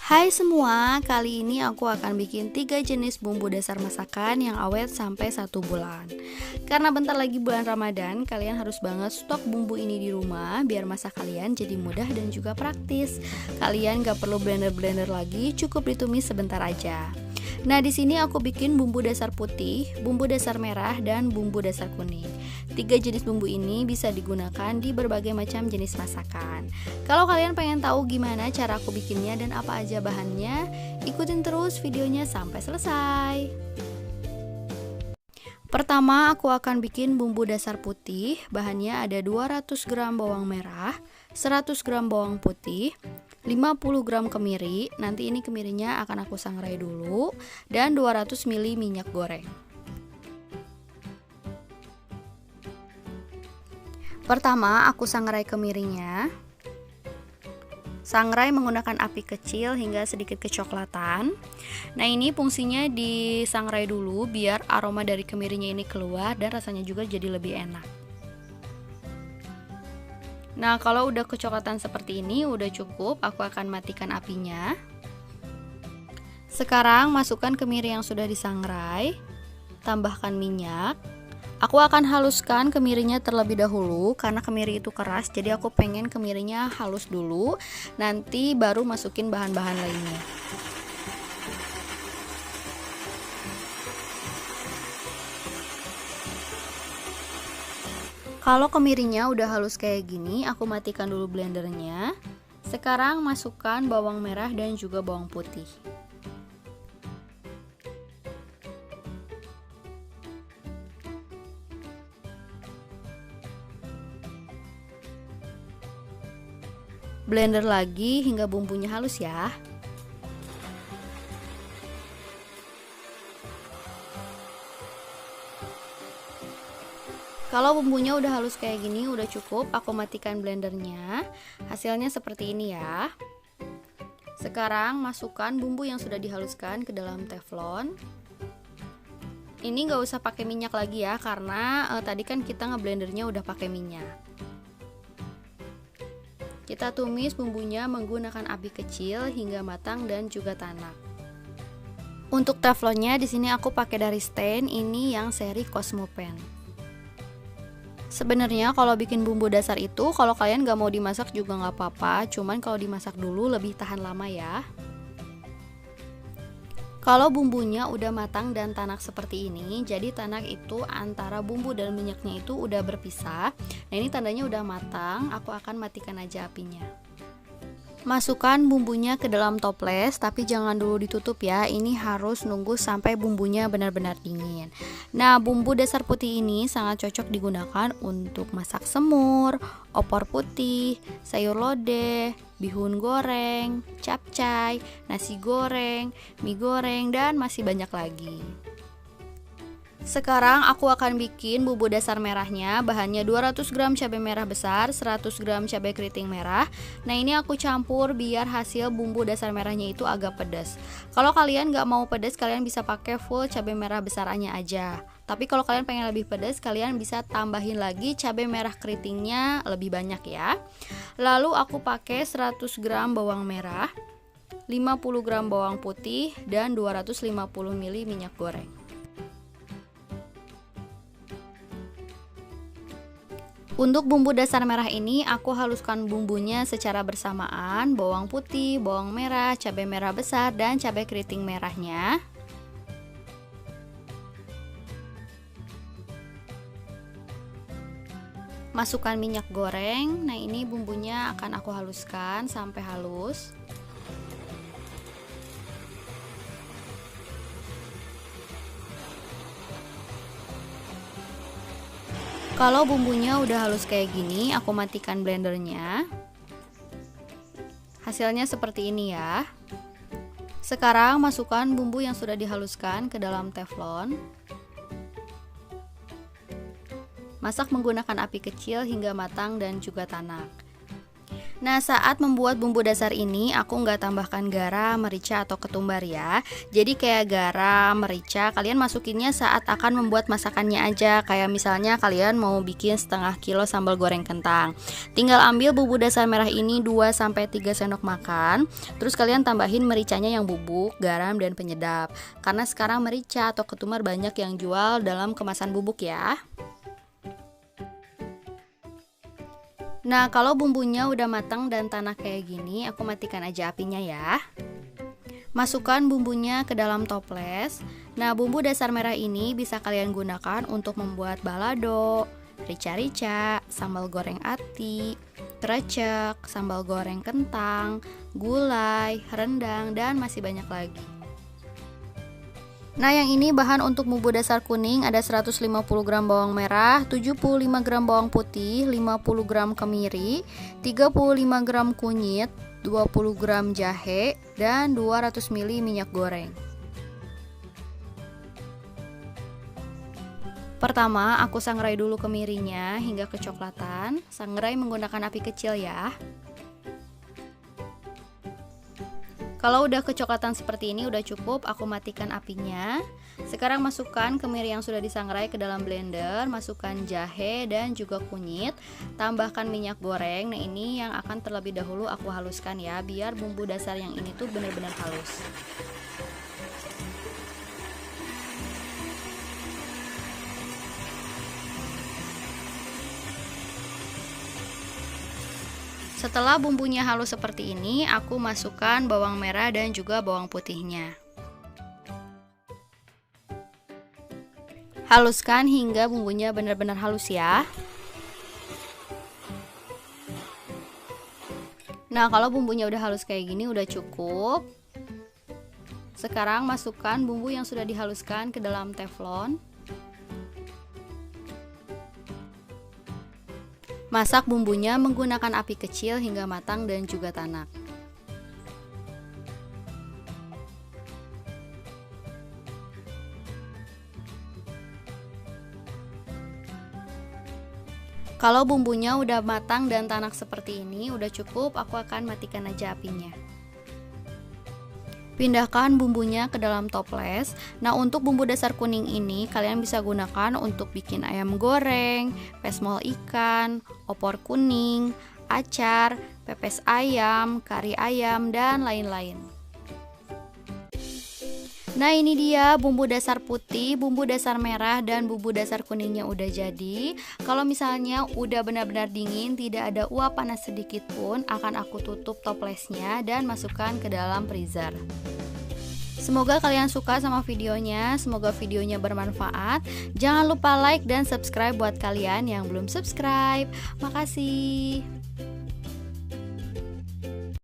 Hai semua, kali ini aku akan bikin 3 jenis bumbu dasar masakan yang awet sampai 1 bulan. Karena bentar lagi bulan Ramadan, kalian harus banget stok bumbu ini di rumah biar masak kalian jadi mudah dan juga praktis. Kalian gak perlu blender-blender lagi, cukup ditumis sebentar aja. Nah, di sini aku bikin bumbu dasar putih, bumbu dasar merah, dan bumbu dasar kuning. 3 jenis bumbu ini bisa digunakan di berbagai macam jenis masakan. Kalau kalian pengen tahu gimana cara aku bikinnya dan apa aja bahannya, ikutin terus videonya sampai selesai. Pertama, aku akan bikin bumbu dasar putih. Bahannya ada 200 gram bawang merah, 100 gram bawang putih, 50 gram kemiri. Nanti ini kemirinya akan aku sangrai dulu, dan 200 ml minyak goreng. Pertama, aku sangrai kemirinya. Sangrai menggunakan api kecil hingga sedikit kecoklatan. Nah, ini fungsinya disangrai dulu biar aroma dari kemirinya ini keluar dan rasanya juga jadi lebih enak. Nah, kalau udah kecoklatan seperti ini udah cukup, aku akan matikan apinya. Sekarang masukkan kemiri yang sudah disangrai, tambahkan minyak. Aku akan haluskan kemirinya terlebih dahulu karena kemiri itu keras, jadi aku pengen kemirinya halus dulu, nanti baru masukin bahan-bahan lainnya. Kalau kemirinya udah halus kayak gini, aku matikan dulu blendernya. Sekarang masukkan bawang merah dan juga bawang putih. Blender lagi hingga bumbunya halus ya. Kalau bumbunya udah halus kayak gini udah cukup, aku matikan blendernya. Hasilnya seperti ini ya. Sekarang masukkan bumbu yang sudah dihaluskan ke dalam teflon. Ini nggak usah pakai minyak lagi ya, karena tadi kan kita ngeblendernya udah pakai minyak. Kita tumis bumbunya menggunakan api kecil hingga matang dan juga tanak. Untuk teflonnya di sini aku pakai dari Stain, ini yang seri Cosmopan. Sebenarnya kalau bikin bumbu dasar itu, kalau kalian gak mau dimasak juga gak apa-apa, cuman kalau dimasak dulu lebih tahan lama ya. Kalau bumbunya udah matang dan tanak seperti ini, jadi tanak itu antara bumbu dan minyaknya itu udah berpisah. Nah, ini tandanya udah matang, aku akan matikan aja apinya. Masukkan bumbunya ke dalam toples, tapi jangan dulu ditutup ya. Ini harus nunggu sampai bumbunya benar-benar dingin. Nah, bumbu dasar putih ini sangat cocok digunakan untuk masak semur, opor putih, sayur lodeh, bihun goreng, capcay, nasi goreng, mie goreng, dan masih banyak lagi. Sekarang aku akan bikin bumbu dasar merahnya. Bahannya 200 gram cabai merah besar, 100 gram cabai keriting merah. Nah, ini aku campur biar hasil bumbu dasar merahnya itu agak pedas. Kalau kalian gak mau pedas, kalian bisa pakai full cabai merah besarannya aja. Tapi kalau kalian pengen lebih pedas, kalian bisa tambahin lagi cabai merah keritingnya lebih banyak ya. Lalu aku pakai 100 gram bawang merah, 50 gram bawang putih, dan 250 ml minyak goreng. Untuk bumbu dasar merah ini aku haluskan bumbunya secara bersamaan, bawang putih, bawang merah, cabai merah besar, dan cabai keriting merahnya. Masukkan minyak goreng. Nah, ini bumbunya akan aku haluskan sampai halus. Kalau bumbunya udah halus kayak gini, aku matikan blendernya. Hasilnya seperti ini ya. Sekarang masukkan bumbu yang sudah dihaluskan ke dalam teflon. Masak menggunakan api kecil hingga matang dan juga tanak. Nah, saat membuat bumbu dasar ini aku nggak tambahkan garam, merica, atau ketumbar ya. Jadi kayak garam, merica kalian masukinnya saat akan membuat masakannya aja. Kayak misalnya kalian mau bikin setengah kilo sambal goreng kentang, tinggal ambil bumbu dasar merah ini 2-3 sendok makan. Terus kalian tambahin mericanya yang bubuk, garam, dan penyedap. Karena sekarang merica atau ketumbar banyak yang jual dalam kemasan bubuk ya. Nah, kalau bumbunya udah matang dan tanah kayak gini, aku matikan aja apinya ya. Masukkan bumbunya ke dalam toples. Nah, bumbu dasar merah ini bisa kalian gunakan untuk membuat balado, rica-rica, sambal goreng ati, krecek, sambal goreng kentang, gulai, rendang, dan masih banyak lagi. Nah, yang ini bahan untuk bumbu dasar kuning ada 150 gram bawang merah, 75 gram bawang putih, 50 gram kemiri, 35 gram kunyit, 20 gram jahe, dan 200 ml minyak goreng. Pertama, aku sangrai dulu kemirinya hingga kecoklatan. Sangrai menggunakan api kecil ya. Kalau udah kecoklatan seperti ini udah cukup, aku matikan apinya. Sekarang masukkan kemiri yang sudah disangrai ke dalam blender, masukkan jahe dan juga kunyit, tambahkan minyak goreng. Nah, ini yang akan terlebih dahulu aku haluskan ya, biar bumbu dasar yang ini tuh benar-benar halus. Setelah bumbunya halus seperti ini, aku masukkan bawang merah dan juga bawang putihnya. Haluskan hingga bumbunya benar-benar halus ya. Nah, kalau bumbunya udah halus kayak gini udah cukup. Sekarang masukkan bumbu yang sudah dihaluskan ke dalam teflon. Masak bumbunya menggunakan api kecil hingga matang dan juga tanak. Kalau bumbunya udah matang dan tanak seperti ini, udah cukup, aku akan matikan aja apinya. Pindahkan bumbunya ke dalam toples. Nah, untuk bumbu dasar kuning ini kalian bisa gunakan untuk bikin ayam goreng, pesmol ikan, opor kuning, acar, pepes ayam, kari ayam, dan lain-lain. Nah, ini dia bumbu dasar putih, bumbu dasar merah, dan bumbu dasar kuningnya udah jadi. Kalau misalnya udah benar-benar dingin, tidak ada uap panas sedikit pun, akan aku tutup toplesnya dan masukkan ke dalam freezer. Semoga kalian suka sama videonya, semoga videonya bermanfaat. Jangan lupa like dan subscribe buat kalian yang belum subscribe. Makasih.